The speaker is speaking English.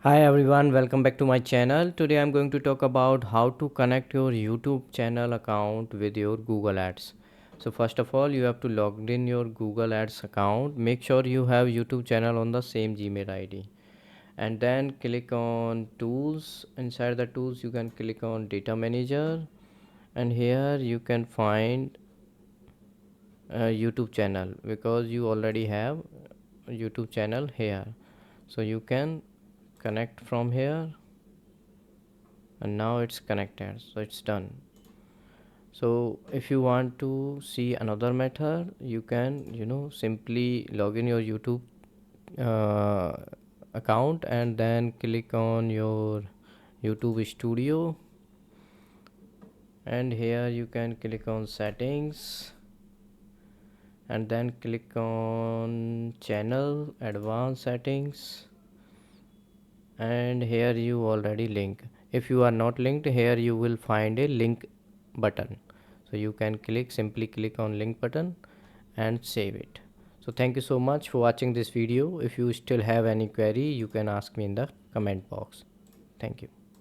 Hi everyone, welcome back to my channel. Today I'm going to talk about how to connect your YouTube channel account with your Google Ads. So first of all, you have to log in your Google Ads account. Make sure you have YouTube channel on the same Gmail ID. And then click on tools. Inside the tools you can click on data manager, and here you can find YouTube channel because you already have a YouTube channel here. So you can connect from here, and now it's connected, so it's done. So if you want to see another method, you can simply log in your YouTube uh, account and then click on your YouTube studio, and here you can click on settings and then click on channel advanced settings, and here you already link. If you are not linked, here you will find a link button, so you can simply click on link button and save it. So thank you so much for watching this video. If you still have any query, you can ask me in the comment box. Thank you.